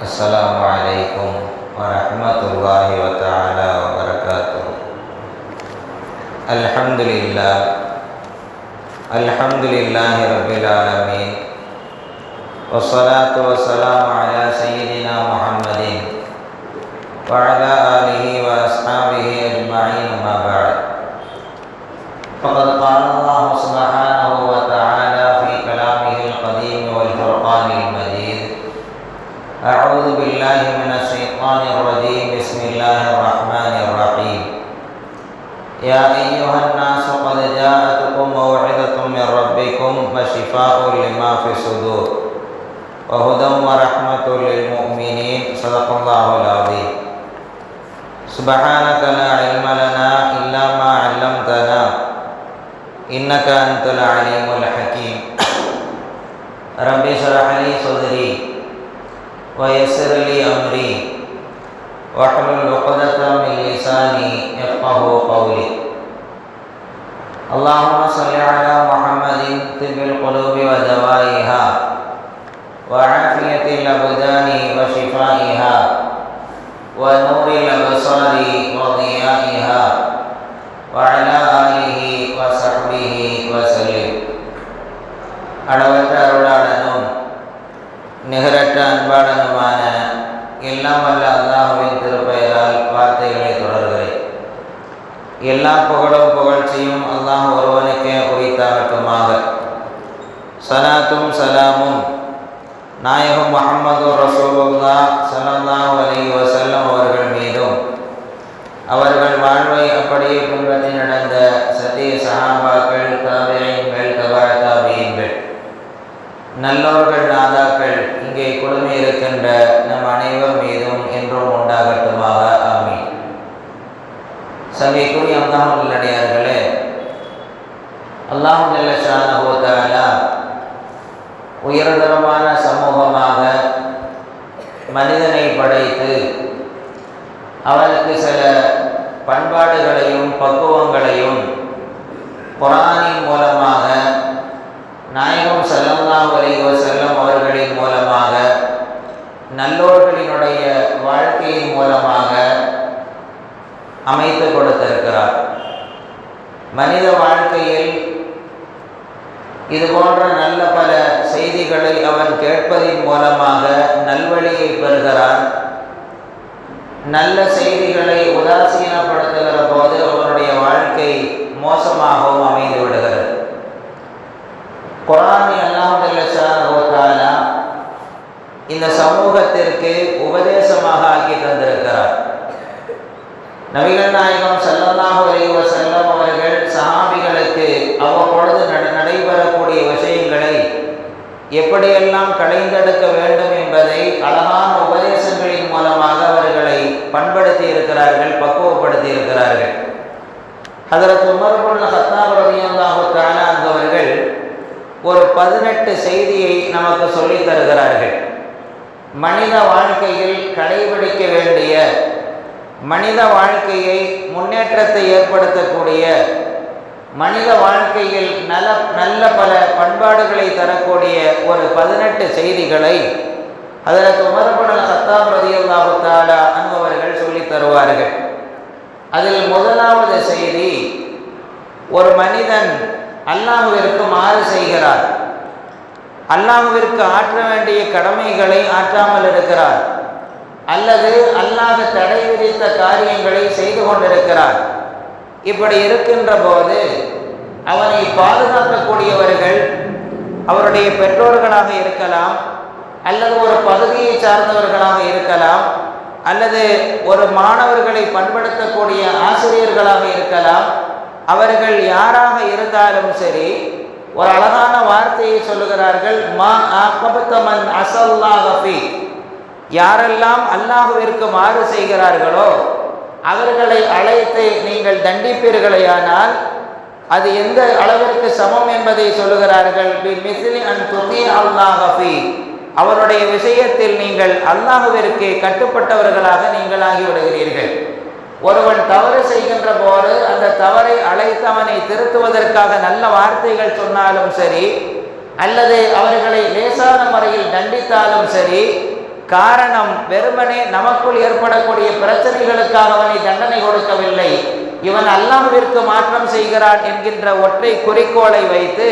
Assalamualaikum warahmatullahi wabarakatuh. Alhamdulillahi rabbil alamin. Wassalatu wassalamu ala sayyidina Muhammadin wa ala alihi wa ashabihi ajma'in, amma ba'd. Faqad qala Allah subhanahu wa ta'ala fi kalamihi al-qadim wal furqanil majid. A'udzu billahi minasy syaithanir rajim. Bismillahir rahim. Ya ayyuhan nasu qad ja'atukum maw'izatun min rabbikum wa shifaa'un lima fis sudur wa hudan wa rahmatun lil mu'minin. Shadaqallahul azim. Subhanaka la ilma lana illa ma 'allamtana innaka antal alimul hakim. Rabbi shrah li sadri wa yassir li amri wahlul 'uqdatam min lisani yafqahu qawli. Allahumma shalli ala Muhammadin tibbil qulubi wa dawaiha wa 'afiyatil abdani wa shifaiha wa nuril absari wa dhiyaiha wa ala alihi wa sahbihi wa sallim. அளவற்ற அருளாளனும் நிகரற்ற அன்பாளனுமான எல்லாம் வல்ல அல்லாஹ்வின் திருப்பெயரால் வார்த்தைகளை தொடர்கிறேன். எல்லா புகழும் புகழ்ச்சியும் அல்லாஹ் ஒருவனுக்கே உரித்தாகட்டுமாக. ஸலாத்தும் ஸலாமும் நாயகம் முஹம்மது ரசூலுல்லாஹ் ஸல்லல்லாஹு அலைஹி வஸல்லம் அவர்கள் மீதும், அவர்கள் வாழ்வை அப்படியே பின்பற்றி நடந்த சத்திய சஹாபாக்கள், தாபிஈன்கள், தபா தாபிஈன்கள், நல்லோர்கள், நாதாக்கள், இங்கே குழுமி இருக்கின்ற நம் அனைவர் மீதும் என்றும் உண்டாகட்டுமாக. ஆமீன். சங்கைக்குரிய அல்லாஹ் நல்லடியார்களே, அல்லாஹ் ஜல்ல ஷானஹு வ தஆலா உயர்தரமான சமூகமாக மனிதனை படைத்து அவனுக்கு சில பண்பாடுகளையும் பக்குவங்களையும் குர்ஆனின் மூலமாக, நாயகம் ஸல்லல்லாஹு அலைஹி வஸல்லம் அவர்களின் மூலமாக, நல்லோர்களினுடைய வாழ்க்கையின் மூலமாக அமைத்து கொடுத்திருக்கிறார். மனித வாழ்க்கையில் இது போன்ற நல்ல பல செய்திகளை அவன் கேட்பதின் மூலமாக நல்வழியை பெறுகிறான். நல்ல செய்திகளை உதாசீனப்படுத்துகிற போது அவனுடைய வாழ்க்கை மோசமாகவும் அமைந்து விடுகிறது. குர்ஆனை அல்லாஹ் ஜல்ல ஷானஹு வ தஆலா இந்த சமூகத்திற்கு உபதேசமாக ஆக்கி தந்திருக்கிறார். நபிகள் நாயகம் ஸல்லல்லாஹு அலைஹி வஸல்லம் அவர்கள் சஹாபிகளுக்கு அவ்வப்பொழுது நடைபெறக்கூடிய விஷயங்களை எப்படியெல்லாம் களைந்தெடுக்க வேண்டும் என்பதை அழகான உபதேசங்களின் மூலமாக அவர்களை பண்படுத்தி இருக்கிறார்கள், பக்குவப்படுத்தி இருக்கிறார்கள். ஹஜ்ரத் உமர் இப்னு கத்தாப் ரலியல்லாஹு தஆலா அவர்கள் ஒரு 18 செய்தியை நமக்கு சொல்லித் தருகிறார்கள். மனித வாழ்க்கையில் கடைபிடிக்க வேண்டிய, மனித வாழ்க்கையை முன்னேற்றத்தை ஏற்படுத்தக்கூடிய, மனித வாழ்க்கையில் நல்ல பல பண்பாடுகளை தரக்கூடிய ஒரு 18 செய்திகளை ஹஜ்ரத் உமர் இப்னு கத்தாப் ரலியல்லாஹு தஆலா அவர்கள் சொல்லித் தருவார்கள். அதில் முதலாவது செய்தி, ஒரு மனிதன் அல்லாஹ்விற்கு மாறு செய்கிறார், அல்லாஹ்விற்கு ஆற்ற வேண்டிய கடமைகளை ஆற்றாமல் இருக்கிறார், அல்லது அல்லாஹ் தடை விதித்த காரியங்களை செய்து கொண்டிருக்கிறார். இப்படி இருக்கின்ற போது அவனை பாதுகாக்கக்கூடியவர்கள் அவருடைய பெற்றோர்களாக இருக்கலாம், அல்லது ஒரு பகுதியை சார்ந்தவர்களாக இருக்கலாம், அல்லது ஒரு மாணவர்களை பண்படுத்தக்கூடிய ஆசிரியர்களாக இருக்கலாம். அவர்கள் யாராக இருந்தாலும் சரி, ஒரு அழகான வார்த்தையை சொல்லுகிறார்கள், மா அகபத்தமன் அஸல்லாஹ ஃபீ. யாரெல்லாம் அல்லாஹ்விற்கு மாறு செய்கிறார்களோ அவர்களை அழைத்து நீங்கள் தண்டிப்பீர்களேயானால் அது எந்த அளவிற்கு சமம் என்பதை சொல்லுகிறார்கள். பிமிஸ்லி அன் துதி அல்லாஹ ஃபீ. அவருடைய விஷயத்தில் நீங்கள் அல்லாஹ்விற்கு கட்டுப்பட்டவர்களாக நீங்கள் ஆகிவிடுகிறீர்கள். ஒருவன் தவறு செய்கின்ற போது அந்த தவறை அழைத்து அவனை திருத்துவதற்காக நல்ல வார்த்தைகள் சொன்னாலும் சரி, அல்லது அவர்களை லேசான முறையில் தண்டித்தாலும் சரி, காரணம் வெறுமனே நமக்குள் ஏற்படக்கூடிய பிரச்சனைகளுக்காக அவனை தண்டனை கொடுக்கவில்லை. இவன் அல்லாஹ்விற்கு மாற்றம் செய்கிறான் என்கின்ற ஒற்றை குறிக்கோளை வைத்து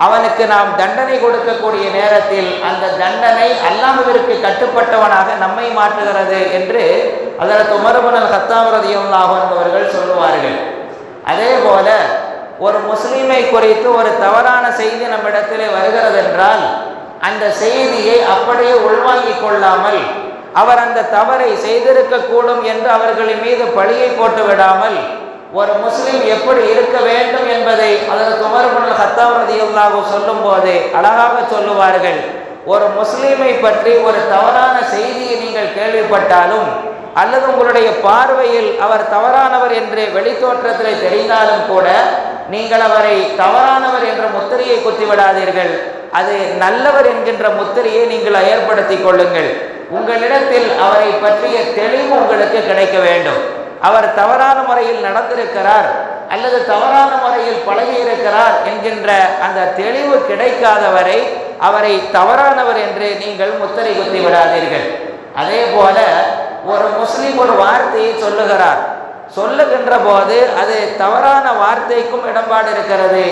அவனுக்கு நாம் தண்டனை கொடுக்கக்கூடிய நேரத்தில் அந்த தண்டனை அல்லாஹ்விற்கு கட்டுப்பட்டவனாக நம்மை மாற்றுகிறது என்று ஹஜ்ரத் உமர் இப்னு அல்-கத்தாப் ரலியல்லாஹு அன்ஹு அவர்கள் சொல்லுவார்கள். அதே போல ஒரு முஸ்லிமை குறித்து ஒரு தவறான செய்தி நம்மிடத்திலே வருகிறது என்றால் அந்த செய்தியை அப்படியே உள்வாங்கிக் கொள்ளாமல் அவர் அந்த தவறை செய்திருக்க கூடும் என்று அவர்களின் மீது பழியை போட்டு விடாமல் ஒரு முஸ்லிம் எப்படி இருக்க வேண்டும் என்பதை ஹஜ்ரத் உமர் இப்னு அல்-கத்தாப் ரலியல்லாஹு சொல்லும் போது அழகாக சொல்லுவார்கள். ஒரு முஸ்லிமை பற்றி ஒரு தவறான செய்தியை நீங்கள் கேள்விப்பட்டாலும் அல்லது உங்களுடைய பார்வையில் அவர் தவறானவர் என்று வெளித்தோற்றத்தில் தெரிந்தாலும் கூட நீங்கள் அவரை தவறானவர் என்ற முத்திரையை குத்திவிடாதீர்கள். அது நல்லவர் என்கின்ற முத்திரையை நீங்கள் ஏற்படுத்தி கொள்ளுங்கள். உங்களிடத்தில் அவரை பற்றிய தெளிவு உங்களுக்கு கிடைக்க வேண்டும். அவர் தவறான முறையில் நடந்திருக்கிறார் அல்லது தவறான முறையில் பழகியிருக்கிறார் என்கின்ற அந்த தெளிவு கிடைக்காதவரை அவரை தவறானவர் என்று நீங்கள் முத்திரை குத்தி விடாதீர்கள். அதே போல ஒரு முஸ்லிம் ஒரு வார்த்தையை சொல்லுகின்ற போது அது தவறான வார்த்தைக்கும் இடம்பாடு இருக்கிறது,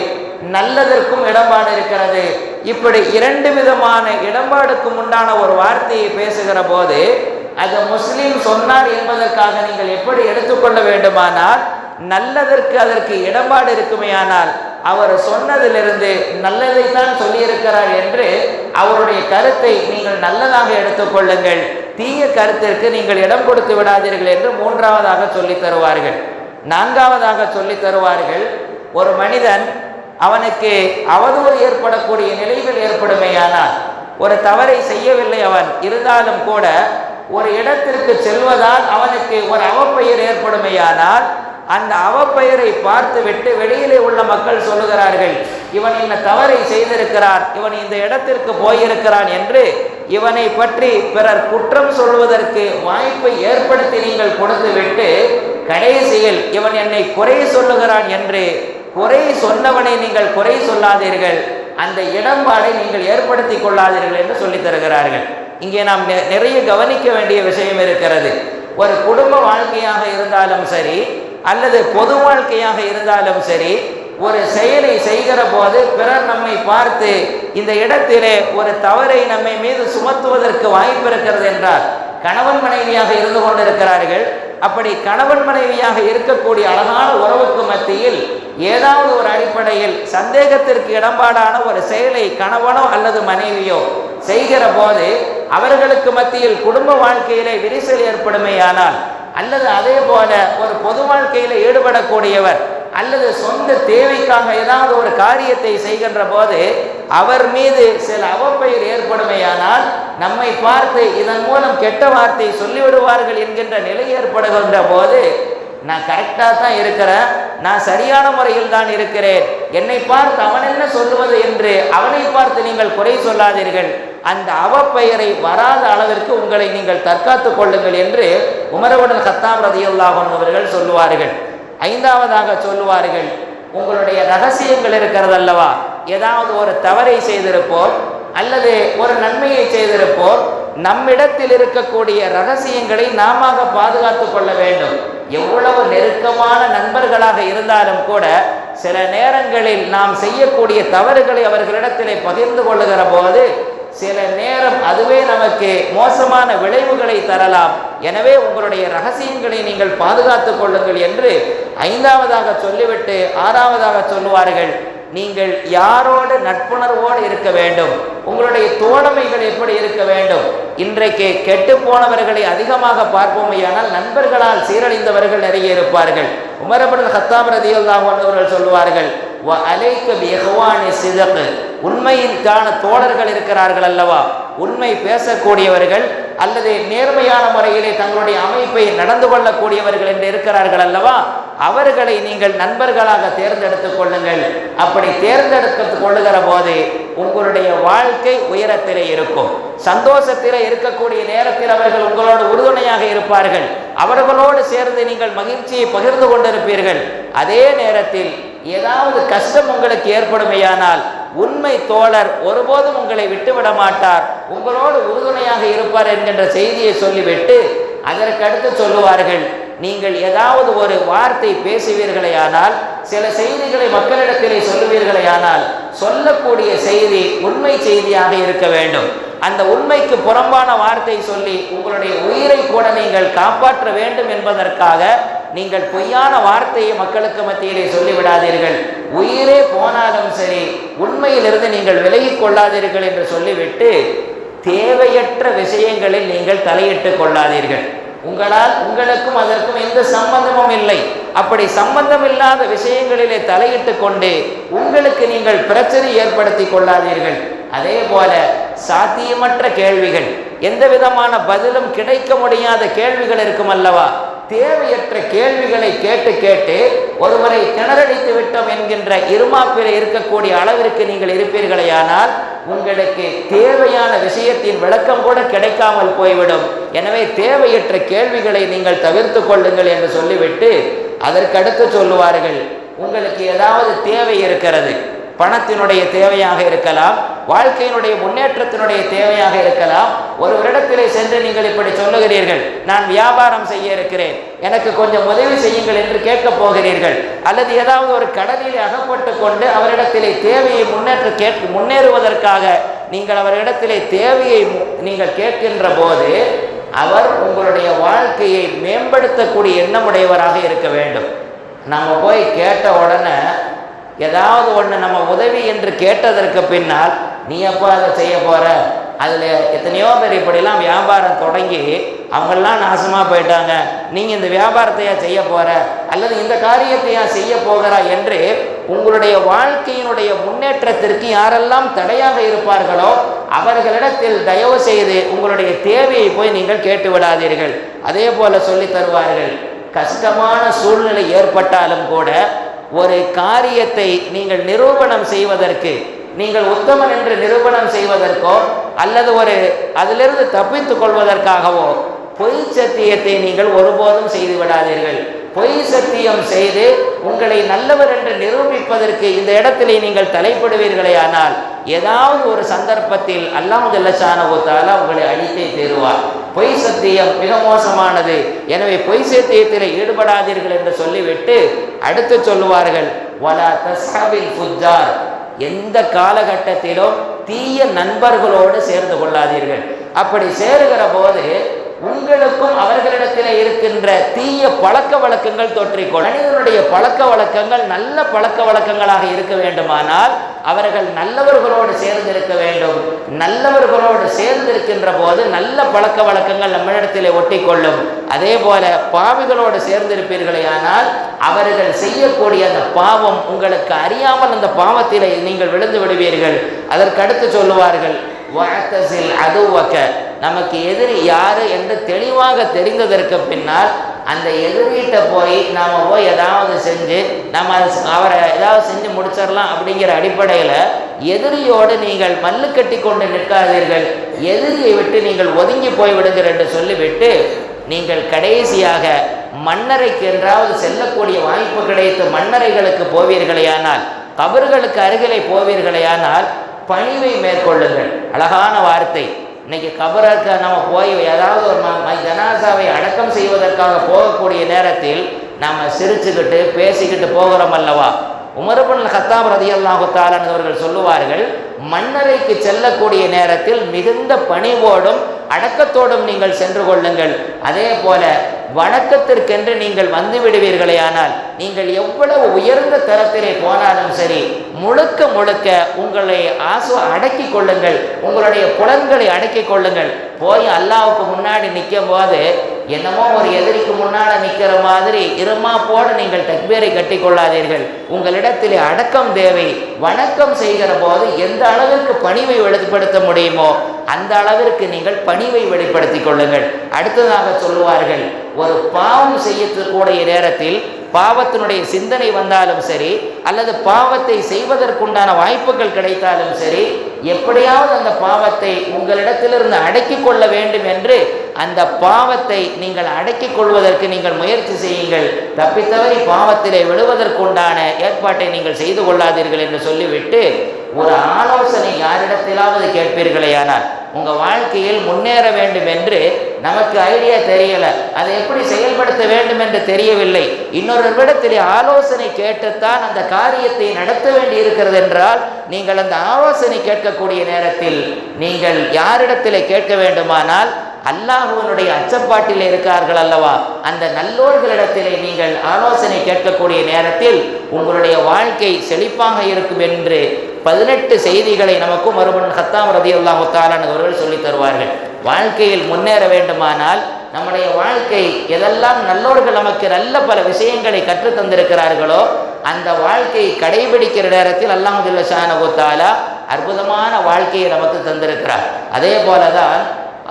நல்லதற்கும் இடம்பாடு இருக்கிறது. இப்படி இரண்டு விதமான இடம்பாடுக்கும் உண்டான ஒரு வார்த்தையை பேசுகிற போது அது முஸ்லிம் சொன்னார் என்பதற்காக நீங்கள் எப்படி எடுத்துக்கொள்ள வேண்டுமானால் நல்லதற்கு அதற்கு இடம்பாடு இருக்குமேயானால் அவர் சொன்னதிலிருந்து நல்லதைத்தான் சொல்லியிருக்கிறார் என்று அவருடைய கருத்தை நீங்கள் நல்லதாக எடுத்துக்கொள்ளுங்கள். தீய கருத்திற்கு நீங்கள் இடம் கொடுத்து விடாதீர்கள் என்று மூன்றாவதாக சொல்லி தருவார்கள். நான்காவதாக சொல்லி தருவார்கள், ஒரு மனிதன் அவனுக்கு அவதூறு ஏற்படக்கூடிய நிலைகள் ஏற்படுமேயானால் ஒரு தவறை செய்யவில்லை அவன் இருந்தாலும் கூட ஒரு இடத்திற்கு செல்வதால் அவனுக்கு ஒரு அவப்பெயர் ஏற்படுமேயானால் அந்த அவப்பெயரை பார்த்துவிட்டு வெளியிலே உள்ள மக்கள் சொல்லுகிறார்கள், இவன் இந்த தவறை செய்திருக்கிறான், இவன் இந்த இடத்திற்கு போயிருக்கிறான் என்று இவனை பற்றி பிறர் குற்றம் சொல்வதற்கு வாய்ப்பை ஏற்படுத்தி நீங்கள் கொடுத்துவிட்டு கடைசியில் இவன் என்னை குறை சொல்லுகிறான் என்று குறை சொன்னவனை நீங்கள் குறை சொல்லாதீர்கள், அந்த இடம்பாடை நீங்கள் ஏற்படுத்தி கொள்ளாதீர்கள் என்று சொல்லித் தருகிறார்கள். இங்கே நாம் நிறைய கவனிக்க வேண்டிய விஷயம் இருக்கிறது. ஒரு குடும்ப வாழ்க்கையாக இருந்தாலும் சரி அல்லது பொது வாழ்க்கையாக இருந்தாலும் சரி, ஒரு செயலை செய்கிற போது பிறர் நம்மை பார்த்து இந்த இடத்திலே ஒரு தவறை நம்மை மீது சுமத்துவதற்கு வாய்ப்பு இருக்கிறது என்றால், கணவன் மனைவியாக இருந்து கொண்டிருக்கிறார்கள், அப்படி கணவன் மனைவியாக இருக்கக்கூடிய அழகான உறவுக்கு மத்தியில் ஏதாவது ஒரு அடிப்படையில் சந்தேகத்திற்கு இடம்பாடான ஒரு செயலை கணவனோ அல்லது மனைவியோ செய்கிற போது அவர்களுக்கு மத்தியில் குடும்ப வாழ்க்கையிலே விரிசல் ஏற்படுமேயானால், அல்லது அதே போல ஒரு பொது வாழ்க்கையில் ஈடுபடக்கூடியவர் அல்லது சொந்த தேவைக்காக ஏதாவது ஒரு காரியத்தை செய்கின்ற போது அவர் மீது சில அவப்பெயர் ஏற்படுமேயானால் நம்மை பார்த்து இதன் மூலம் கெட்ட வார்த்தை சொல்லிவிடுவார்கள் என்கின்ற நிலை ஏற்படுகின்ற போது, நான் கரெக்டாக தான் இருக்கிறேன், நான் சரியான முறையில் தான் இருக்கிறேன், என்னை பார்த்து அவன் என்ன சொல்லுவது என்று அவனை பார்த்து நீங்கள் குறை சொல்லாதீர்கள், அந்த அவப்பெயரை வராத அளவிற்கு உங்களை நீங்கள் தற்காத்துக் கொள்ளுங்கள் என்று உமர் இப்னு அல்-கத்தாப் ரலியல்லாஹு அன்ஹு அவர்கள் சொல்லுவார்கள். ஐந்தாவதாக சொல்லுவார்கள், உங்களுடைய ரகசியங்கள் இருக்கிறது அல்லவா, ஏதாவது ஒரு தவறை செய்திருப்போம் அல்லது ஒரு நன்மையை செய்திருப்போம், நம்மிடத்தில் இருக்கக்கூடிய ரகசியங்களை நாம பாதுகாத்து கொள்ள வேண்டும். எவ்வளவு நெருக்கமான நண்பர்களாக இருந்தாலும் கூட சில நேரங்களில் நாம் செய்யக்கூடிய தவறுகளை அவர்களிடத்திலே பகிர்ந்து கொள்ளுகிற போது சில நேரம் அதுவே நமக்கு மோசமான விளைவுகளை தரலாம். எனவே உங்களுடைய ரகசியங்களை நீங்கள் பாதுகாத்துக் கொள்ளுங்கள் என்று ஐந்தாவதாக சொல்லிவிட்டு ஆறாவதாக சொல்லுவார்கள், நீங்கள் யாரோடு நட்புணர்வோடு இருக்க வேண்டும், உங்களுடைய தோழமைகள் எப்படி இருக்க வேண்டும். இன்றைக்கு கெட்டு போனவர்களை அதிகமாக பார்ப்போமையானால் நண்பர்களால் சீரழிந்தவர்கள் நிறைய இருப்பார்கள். உமர் இப்னு அல்-கத்தாப் ரலியல்லாஹு அன்ஹு அவர்கள் சொல்லுவார்கள், வ அலைக பி இஹ்வானி சிதக், உண்மையிற்கான தோழர்கள் இருக்கிறார்கள் அல்லவா, உண்மை பேசக்கூடியவர்கள் அல்லது நேர்மையான முறையிலே தங்களுடைய அமைப்பை நடந்து கொள்ளக்கூடியவர்கள் என்று இருக்கிறார்கள் அல்லவா, அவர்களை நீங்கள் நண்பர்களாக தேர்ந்தெடுத்துக் கொள்ளுங்கள். அப்படி தேர்ந்தெடுத்து கொள்ளுகிற போது உங்களுடைய வாழ்க்கை உயரத்திலே இருக்கும். சந்தோஷத்திலே இருக்கக்கூடிய நேரத்தில் அவர்கள் உங்களோடு உறுதுணையாக இருப்பார்கள், அவர்களோடு சேர்ந்து நீங்கள் மகிழ்ச்சியை பகிர்ந்து கொண்டிருப்பீர்கள். அதே நேரத்தில் ஏதாவது கஷ்டம் உங்களுக்கு ஏற்படுமையானால் உண்மை தோழர் ஒருபோதும் உங்களை விட்டுவிட மாட்டார், உங்களோடு உறுதுணையாக இருப்பார் என்கின்ற செய்தியை சொல்லிவிட்டு அதற்கடுத்து சொல்லுவார்கள், நீங்கள் ஏதாவது ஒரு வார்த்தை பேசுவீர்களேயானால், சில செய்திகளை மக்களிடத்திலே சொல்லுவீர்களேயானால், சொல்லக்கூடிய செய்தி உண்மை செய்தியாக இருக்க வேண்டும். அந்த உண்மைக்கு புறம்பான வார்த்தை சொல்லி உங்களுடைய உயிரை கூட நீங்கள் காப்பாற்ற வேண்டும் என்பதற்காக நீங்கள் பொய்யான வார்த்தையை மக்களுக்கு மத்தியிலே சொல்லிவிடாதீர்கள். உயிரே போனாலும் சரி, உண்மையிலிருந்து நீங்கள் விலகி கொள்ளாதீர்கள் என்று சொல்லிவிட்டு தேவையற்ற விஷயங்களில் நீங்கள் தலையிட்டு கொள்ளாதீர்கள். உங்களுக்கும் அதற்கும் எந்த சம்பந்தமும் இல்லை. அப்படி சம்பந்தம் இல்லாத விஷயங்களிலே தலையிட்டு கொண்டு உங்களுக்கு நீங்கள் பிரச்சனை ஏற்படுத்தி கொள்ளாதீர்கள். அதே போல சாத்தியமற்ற கேள்விகள், எந்த விதமான பதிலும் கிடைக்க முடியாத கேள்விகள் இருக்கும் அல்லவா, தேவையற்ற கேள்விகளை கேட்டு கேட்டு ஒருவரை திணறடித்து விட்டோம் என்கின்ற இருமாப்பில் இருக்கக்கூடிய அளவிற்கு நீங்கள் இருப்பீர்களேயானால் உங்களுக்கு தேவையான விஷயத்தின் விளக்கம் கூட கிடைக்காமல் போய்விடும். எனவே தேவையற்ற கேள்விகளை நீங்கள் தவிர்த்து கொள்ளுங்கள் என்று சொல்லிவிட்டு அதற்கடுத்து சொல்லுவார்கள், உங்களுக்கு ஏதாவது தேவை இருக்கிறது, பணத்தினுடைய தேவையாக இருக்கலாம், வாழ்க்கையினுடைய முன்னேற்றத்தினுடைய தேவையாக இருக்கலாம். ஒருவரிடத்திலே சென்று நீங்கள் இப்படி சொல்லுகிறீர்கள், நான் வியாபாரம் செய்ய இருக்கிறேன், எனக்கு கொஞ்சம் உதவி செய்யுங்கள் என்று கேட்கப் போகிறீர்கள். அல்லது ஏதாவது ஒரு கடலில் அகப்பட்டு கொண்டு அவரிடத்திலே தேவையை முன்னேறுவதற்காக நீங்கள் அவரிடத்திலே தேவையை நீங்கள் கேட்கின்ற போது அவர் உங்களுடைய வாழ்க்கையை மேம்படுத்தக்கூடிய எண்ணமுடையவராக இருக்க வேண்டும். நம்ம போய் கேட்ட உடனே ஏதாவது ஒன்று நம்ம உதவி என்று கேட்டதற்கு பின்னால், நீ எப்போ அதை செய்ய போகிற, அதில் எத்தனையோ பேர் இப்படிலாம் வியாபாரம் தொடங்கி அவங்கெல்லாம் நாசமாக போயிட்டாங்க, நீங்கள் இந்த வியாபாரத்தையா செய்ய போகிற, அல்லது இந்த காரியத்தையா செய்ய போகிறா என்று உங்களுடைய வாழ்க்கையினுடைய முன்னேற்றத்திற்கு யாரெல்லாம் தடையாக இருப்பார்களோ அவர்களிடத்தில் தயவு செய்து உங்களுடைய தேவையை போய் நீங்கள் கேட்டு விடாதீர்கள். அதே போல சொல்லி தருவார்கள், கஷ்டமான சூழ்நிலை ஏற்பட்டாலும் கூட ஒரு காரியத்தை நீங்கள் நிரூபணம் செய்வதற்கு, நீங்கள் உத்தமன் என்று நிரூபணம் செய்வதற்கோ அல்லது அதிலிருந்து தப்பித்துக் கொள்வதற்காகவோ பொய் சத்தியத்தை நீங்கள் ஒருபோதும் செய்து விடாதீர்கள். பொய் சத்தியம் செய்து உங்களை நல்லவர் என்று நிரூபிப்பதற்கு இந்த இடத்திலே நீங்கள் தலைப்படுவீர்களே ஆனால் ஏதாவது ஒரு சந்தர்ப்பத்தில் அல்லாஹ் ஜல்ல ஷானஹு தஆலா உங்களை அழித்தே தருவார். பொய் சத்தியம் மிக மோசமானது. எனவே பொய் சத்தியத்தில் ஈடுபடாதீர்கள் என்று சொல்லிவிட்டு அடுத்து சொல்லுவார்கள், வலா தஸ்ஹபில் ஃபுஜ்ஜார், எந்த காலகட்டத்திலும் தீய நண்பர்களோடு சேர்ந்து கொள்ளாதீர்கள். அப்படி சேருகிற போது உங்களுக்கும் அவர்களிடத்தில் இருக்கின்ற தீய பழக்க வழக்கங்கள் தொற்றிக்கொள். மனிதனுடைய பழக்க வழக்கங்கள் நல்ல பழக்க வழக்கங்களாக இருக்க வேண்டுமானால் அவர்கள் நல்லவர்களோடு சேர்ந்திருக்க வேண்டும். நல்லவர்களோடு சேர்ந்திருக்கின்ற போது நல்ல பழக்க வழக்கங்கள் நம்மிடத்தில் ஒட்டிக்கொள்ளும். அதே போல பாவிகளோடு சேர்ந்திருப்பீர்களே ஆனால் அவர்கள் செய்யக்கூடிய அந்த பாவம் உங்களுக்கு அறியாமல் அந்த பாவத்தில் நீங்கள் விழுந்து விடுவீர்கள். அதற்கடுத்து சொல்லுவார்கள், வஅத்தஸில் அதுவக, நமக்கு எதிரி யாரு என்று தெளிவாக தெரிந்ததற்கு பின்னால் அந்த எதிரிகிட்ட போய் நாம் போய் ஏதாவது செஞ்சு அவரை ஏதாவது செஞ்சு முடிச்சிடலாம் அப்படிங்கிற அடிப்படையில் எதிரியோடு நீங்கள் மல்லு கட்டி கொண்டு நிற்காதீர்கள். எதிரியை விட்டு நீங்கள் ஒதுங்கி போய்விடுங்கள் என்று சொல்லிவிட்டு நீங்கள் கடைசியாக மண்ணறைக்கு என்றாவது செல்லக்கூடிய வாய்ப்பு கிடைத்து மண்ணறைகளுக்கு போவீர்களேயானால், கபர்களுக்கு அருகிலே போவீர்களேயானால் பணிவை மேற்கொள்ளுங்கள். அழகான வார்த்தை. இன்னைக்கு கபருக்கு நம்ம போய் ஏதாவது ஒரு ஜனாசாவை அடக்கம் செய்வதற்காக போகக்கூடிய நேரத்தில் நாம் சிரிச்சுக்கிட்டு பேசிக்கிட்டு போகிறோம் அல்லவா. உமர் இப்னு கத்தாப் ரலியல்லாஹு தஆலா அவர்கள் சொல்லுவார்கள், மண்ணறைக்கு செல்லக்கூடிய நேரத்தில் மிகுந்த பணிவோடும் அடக்கத்தோடும் நீங்கள் சென்று கொள்ளுங்கள். அதே போல வணக்கத்திற்கென்று நீங்கள் வந்து விடுவீர்களே ஆனால் நீங்கள் எவ்வளவு உயர்ந்த தரத்திலே போனாலும் சரி முழுக்க முழுக்க உங்களை அடக்கி கொள்ளுங்கள், உங்களுடைய புலன்களை அடக்கி கொள்ளுங்கள். போய் அல்லாஹ்வுக்கு முன்னாடி நிற்கும் போது என்னமோ ஒரு எதிரிக்கு முன்னால் நிற்கிற மாதிரி இருமாப்போடு நீங்கள் தக்பீரை கட்டி கொள்ளாதீர்கள். உங்களிடத்திலே அடக்கம் தேவை. வணக்கம் செய்கிற போது எந்த அளவிற்கு பணிவை வெளிப்படுத்த முடியுமோ அந்த அளவிற்கு நீங்கள் பணிவை வெளிப்படுத்தி கொள்ளுங்கள். அடுத்ததாக சொல்லுவார்கள், ஒரு பாவம் செய்யக்கூடிய நேரத்தில் பாவத்தினுடைய சிந்தனை வந்தாலும் சரி அல்லது பாவத்தை செய்வதற்குண்டான வாய்ப்புகள் கிடைத்தாலும் சரி, எப்படியாவது அந்த பாவத்தை உங்களிடத்திலிருந்து அடக்கி கொள்ள வேண்டும் என்று அந்த பாவத்தை நீங்கள் அடக்கிக் கொள்வதற்கு நீங்கள் முயற்சி செய்யுங்கள். தப்பித்தவறி பாவத்திலே விழுவதற்குண்டான ஏற்பாட்டை நீங்கள் செய்து கொள்ளாதீர்கள் என்று சொல்லிவிட்டு ஒரு ஆலோசனை யாரிடத்திலாவது கேட்பீர்களேயானால், உங்கள் வாழ்க்கையில் முன்னேற வேண்டும் என்று நமக்கு ஐடியா தெரியலை, அதை எப்படி செயல்படுத்த வேண்டும் என்று தெரியவில்லை, இன்னொரு இடத்திலே ஆலோசனை கேட்டுத்தான் அந்த காரியத்தை நடத்த வேண்டி இருக்கிறது என்றால், நீங்கள் அந்த ஆலோசனை கேட்கக்கூடிய நேரத்தில் நீங்கள் யாரிடத்திலே கேட்க வேண்டுமானால் அல்லாஹ்வினுடைய அச்சப்பாட்டில் இருக்கிறார்கள் அல்லவா, அந்த நல்லோர்களிடத்திலே நீங்கள் ஆலோசனை கேட்கக்கூடிய நேரத்தில் உங்களுடைய வாழ்க்கை செழிப்பாக இருக்கும் என்று 18 செய்திகளை நமக்கும் மறுபன் ஹத்தாம் ரலியல்லாஹு தஆலா அவர்கள் சொல்லித் தருவார்கள். வாழ்க்கையில் முன்னேற வேண்டுமானால் நம்முடைய வாழ்க்கை எதெல்லாம் நல்லோர்கள் நமக்கு நல்ல பல விஷயங்களை கற்றுத் தந்திருக்கிறார்களோ அந்த வாழ்க்கையை கடைபிடிக்கிற நேரத்தில் அல்லாஹ் ஜல்ல ஷானஹு தஆலா அற்புதமான வாழ்க்கையை நமக்கு தந்திருக்கிறார். அதே போலதான்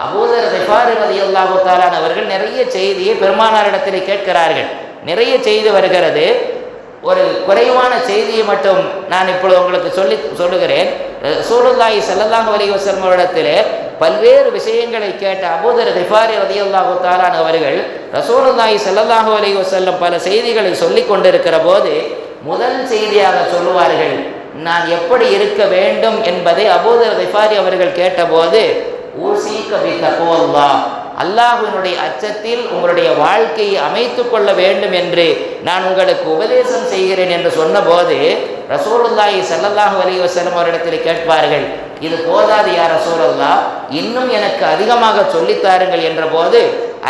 அபூதர் கிஃபாரி ரலியல்லாஹு தஆலா அவர்கள் நிறைய செய்தியை பெருமானாரிடத்தில் கேட்கிறார்கள். நிறைய செய்தி வருகிறது. ஒரு குறைவான செய்தியை மட்டும் நான் இப்பொழுது உங்களுக்கு சொல்லுகிறேன். ரசூலுல்லாஹி ஸல்லல்லாஹு அலைஹி வஸல்லம் அவரிடத்திலே பல்வேறு விஷயங்களை கேட்ட அபூதர் கிஃபாரி ரலியல்லாஹு தஆலா அவர்கள் ரசூலுல்லாஹி ஸல்லல்லாஹு அலைஹி வஸல்லம் பல செய்திகளை சொல்லி கொண்டிருக்கிற போது முதல் செய்தியாக சொல்லுவார்கள், நான் எப்படி இருக்க வேண்டும் என்பதை அபூதர் கிஃபாரி அவர்கள் கேட்டபோது, ஊசிக பித்தக்வல்லாஹ், அல்லாஹ்வினுடைய அச்சத்தில் உங்களுடைய வாழ்க்கையை அமைத்து கொள்ள வேண்டும் என்று நான் உங்களுக்கு உபதேசம் செய்கிறேன் என்று சொன்னபோது ரசூலுல்லாஹி ஸல்லல்லாஹு அலைஹி வஸல்லம் அவரிடத்தில் கேட்பார்கள், இது போதாது யா ரசூலல்லாஹ், இன்னும் எனக்கு அதிகமாக சொல்லித்தாருங்கள் என்ற போது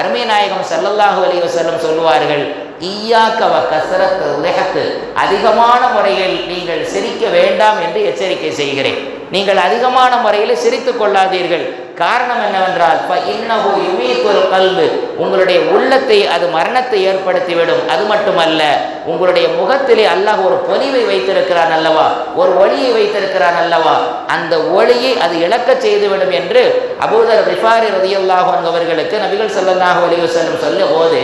அருமை நாயகம் ஸல்லல்லாஹு அலைஹி வஸல்லம் சொல்லுவார்கள், ஈயாக்க வ கஸரத் லிஹக், அதிகமான முறையில் நீங்கள் சிரிக்க வேண்டாம் என்று எச்சரிக்கை செய்கிறேன். நீங்கள் அதிகமான முறையில் சிரித்து கொள்ளாதீர்கள். காரணம் என்னவென்றால் இன்னஹு யுமீத்துல் கல்பு, உங்களுடைய உள்ளத்தை அது மரணத்தை ஏற்படுத்திவிடும். அது மட்டுமல்ல, உங்களுடைய முகத்திலே அல்லாஹ் ஒரு பொலிவை வைத்திருக்கிறான் அல்லவா, ஒரு ஒளியை வைத்திருக்கிறான் அல்லவா, அந்த ஒளியை அது இழக்க செய்துவிடும் என்று அபூதர் கிஃபாரி ரலியல்லாஹு அன்ஹு அவர்களுக்கு நபிகள் ஸல்லல்லாஹு அலைஹி வஸல்லம் சொல்லும் போது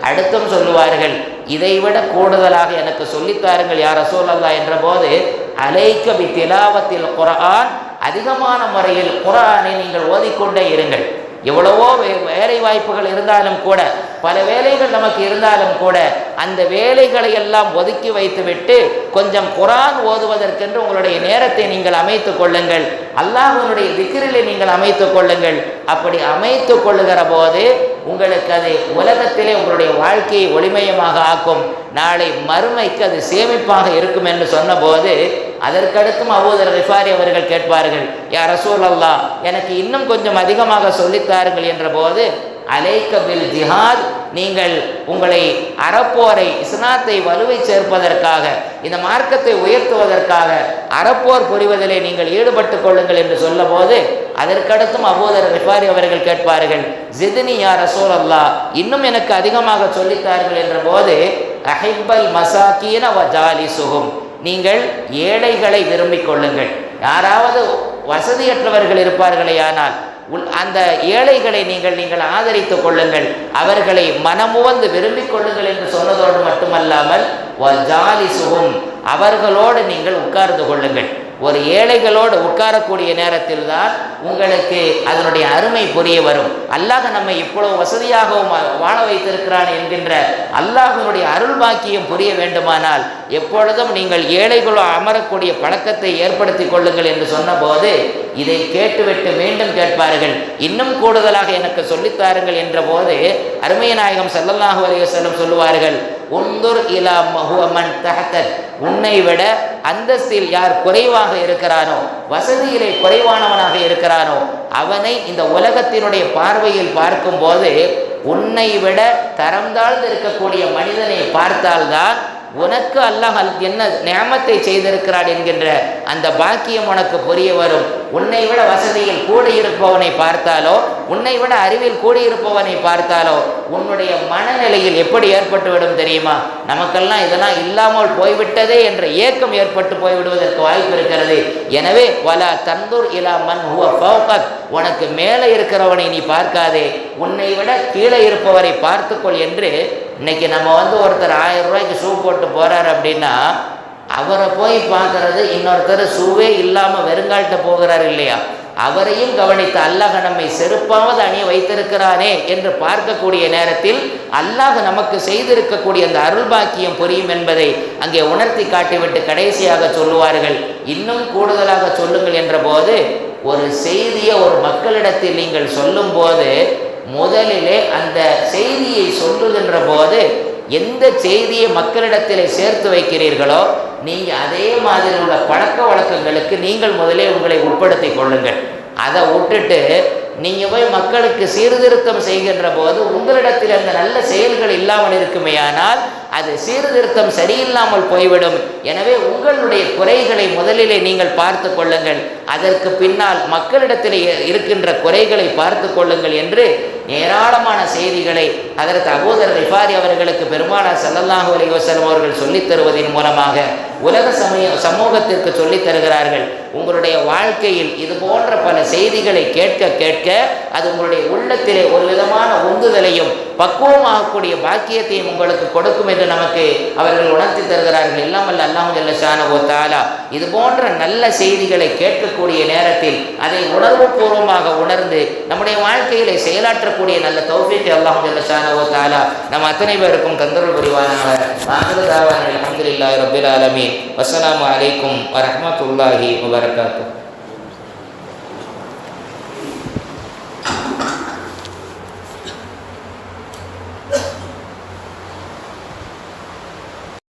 அடுத்தும் சொல்லுவார்கள், இதைவிட கூடுதலாக எனக்கு சொல்லித்தாருங்கள் யா ரசூலல்லாஹ் என்ற போது, அலைக்க பி திலாவத்தில் குர்ஆன், அதிகமான முறையில் குர்ஆனை நீங்கள் ஓதிக்கொண்டே இருங்கள். எவ்வளவோ வேலை வாய்ப்புகள் இருந்தாலும் கூட, பல வேலைகள் நமக்கு இருந்தாலும் கூட, அந்த வேலைகளை எல்லாம் ஒதுக்கி வைத்துவிட்டு கொஞ்சம் குர்ஆன் ஓதுவதற்கென்று உங்களுடைய நேரத்தை நீங்கள் அமைத்து கொள்ளுங்கள். அல்லாஹ்வினுடைய திக்ரிலே நீங்கள் அமைத்து கொள்ளுங்கள். அப்படி அமைத்து கொள்ளுகிற போது உங்களுக்கு அது உலகத்திலே உங்களுடைய வாழ்க்கையை ஒளிமயமாக ஆக்கும். நாளை மறுமைக்கு அது சேமிப்பாக இருக்கும் என்று சொன்னபோது அதற்கடுத்தும் அபூதர் கிஃபாரி அவர்கள் கேட்பார்கள், யா ரசூலல்லாஹ், எனக்கு இன்னும் கொஞ்சம் அதிகமாக சொல்லித்தாருங்கள் என்ற போது, அலைக்க பில் ஜிஹாத், நீங்கள் உங்களை அறப்போரை இஸ்லாத்தை வலுவை சேர்ப்பதற்காக, இந்த மார்க்கத்தை உயர்த்துவதற்காக அறப்போர் புரிவதிலே நீங்கள் ஈடுபட்டு கொள்ளுங்கள் என்று சொல்ல போது அதற்கடுத்தும் அபூதர் கிஃபாரி அவர்கள் கேட்பார்கள், ஜித்னி யா ரசூலல்லாஹ், இன்னும் எனக்கு அதிகமாக சொல்லித்தார்கள் என்ற போது, அஹிப்பல் மசாக்கீன வ ஜாலிசுஹும், நீங்கள் ஏழைகளை விரும்பிக் கொள்ளுங்கள். யாராவது வசதியற்றவர்கள் இருப்பார்களே ஆனால் அந்த ஏழைகளை நீங்கள் ஆதரித்து கொள்ளுங்கள், அவர்களை மனமுவந்து விரும்பிக் கொள்ளுங்கள் என்று சொன்னதோடு மட்டுமல்லாமல் வஜாலிசுஹும், அவர்களோடு நீங்கள் உட்கார்ந்து கொள்ளுங்கள். ஒரு ஏழைகளோடு உட்காரக்கூடிய நேரத்தில் தான் உங்களுக்கு அதனுடைய அருமை புரிய வரும். அல்லாஹ் நம்மை இவ்வளவு வசதியாகவும் வாழ வைத்திருக்கிறான் என்கின்ற அல்லாஹ்வினுடைய அருள் பாக்கியம் புரிய வேண்டுமானால் எப்பொழுதும் நீங்கள் ஏழைகளோ அமரக்கூடிய பழக்கத்தை ஏற்படுத்தி கொள்ளுங்கள் என்று சொன்னபோது இதை கேட்டுவிட்டு மீண்டும் கேட்பார்கள், இன்னும் கூடுதலாக எனக்கு சொல்லித்தாருங்கள் என்ற போது அருமை நாயகம் ஸல்லல்லாஹு அலைஹி வஸல்லம் சொல்லுவார்கள், உன்துர் இலா மஹுவ மன் தஹதக், உன்னை விட அந்தஸ்தில் யார் குறைவாக இருக்கிறானோ, வசதியிலே குறைவானவனாக இருக்கிறானோ, அவனை இந்த உலகத்தினுடைய பார்வையில் பார்க்கும்போது உன்னை விட தரம் தாழ்ந்து இருக்கக்கூடிய மனிதனை பார்த்தால்தான் உனக்கு அல்லாஹ் என்ன நியமத்தை செய்திருக்கிறான் என்கின்ற அந்த பாக்கியம் உனக்கு புரிய வரும். உன்னை விட வசதியில் கூடியிருப்பவனை பார்த்தாலோ, உன்னை விட அறிவில் கூடியிருப்பவனை பார்த்தாலோ உன்னுடைய மனநிலையில் எப்படி ஏற்பட்டுவிடும் தெரியுமா? நமக்கெல்லாம் இதெல்லாம் இல்லாமல் போய்விட்டதே என்ற ஏக்கம் ஏற்பட்டு போய்விடுவதற்கு வாய்ப்பு இருக்கிறது. எனவே வலா தந்தூர் இலா மன் ஹுவ ஃபௌகக், உனக்கு மேலே இருக்கிறவனை நீ பார்க்காதே, உன்னை விட கீழே இருப்பவரை பார்த்துக்கொள் என்று. இன்னைக்கு நம்ம ஒருத்தர் 1000 ரூபாய்க்கு ஷூ போட்டு போறாரு அப்படின்னா அவரை போய் பார்க்கறது, இன்னொருத்தர் ஷூவே இல்லாமல் வெறுங்கால்கிட்ட போகிறார் இல்லையா, அவரையும் கவனித்து அல்லாஹ் நம்மை செருப்பாவது அணிய வைத்திருக்கிறானே என்று பார்க்கக்கூடிய நேரத்தில் அல்லாஹ் நமக்கு செய்திருக்கக்கூடிய அந்த அருள்பாக்கியம் புரியும் என்பதை அங்கே உணர்த்தி காட்டிவிட்டு கடைசியாக சொல்லுவார்கள், இன்னும் கூடுதலாக சொல்லுங்கள் என்ற போது ஒரு செய்தியை ஒரு மக்களிடத்தில் நீங்கள் சொல்லும்போது முதலிலே அந்த செய்தியை சொல்லுகின்ற போது எந்த செய்தியை மக்களிடத்தில் சேர்த்து வைக்கிறீர்களோ நீங்கள் அதே மாதிரி உள்ள பழக்க வழக்கங்களுக்கு நீங்கள் முதலே உங்களை உட்படுத்தி கொள்ளுங்கள். அதை விட்டுட்டு நீங்கள் போய் மக்களுக்கு சீர்திருத்தம் செய்கின்ற போது உங்களிடத்தில் அந்த நல்ல செயல்கள் இல்லாமல் இருக்குமேயானால் அது சீர்திருத்தம் சரியில்லாமல் போய்விடும். எனவே உங்களுடைய குறைகளை முதலிலே நீங்கள் பார்த்து கொள்ளுங்கள், அதற்கு பின்னால் மக்களிடத்தில் இருக்கின்ற குறைகளை பார்த்து கொள்ளுங்கள் என்று ஏராளமான செய்திகளை ஹதரத் அபூதர் கிஃபாரி அவர்களுக்கு பெருமானார் ஸல்லல்லாஹு அலைஹி வஸல்லம் அவர்கள் சொல்லித் தருவதன் மூலமாக உலக சமூகத்திற்கு சொல்லித் தருகிறார்கள். உங்களுடைய வாழ்க்கையில் இது போன்ற பல செய்திகளை கேட்க கேட்க அது உங்களுடைய உள்ளத்திலே ஒரு விதமான உந்துதலையும் பக்குவமாகக்கூடிய பாக்கியத்தையும் உங்களுக்கு கொடுக்கும் என்று நமக்கு அவர்கள் உணர்த்தி தருகிறார்கள். இல்லாமல் அல்லாஹ் ஜல்ல ஷானஹு வ தஆலா இது போன்ற நல்ல செய்திகளை கேட்கக்கூடிய நேரத்தில் அதை உணர்வுபூர்வமாக உணர்ந்து நம்முடைய வாழ்க்கையிலே செயலாற்றக்கூடிய நல்ல தௌஃபீக்கை அல்லாஹ் ஜல்ல ஷானஹு வ தஆலா நம் அத்தனை பேருக்கும் தந்தருள் புரிவானாக. ஆகிரு தாவானா அல்ஹம்துலில்லாஹி ரப்பில் ஆலமீன். வஸ்ஸலாமு அலைக்கும் வரஹ்மத்துல்லாஹி வபரகாத்துஹு.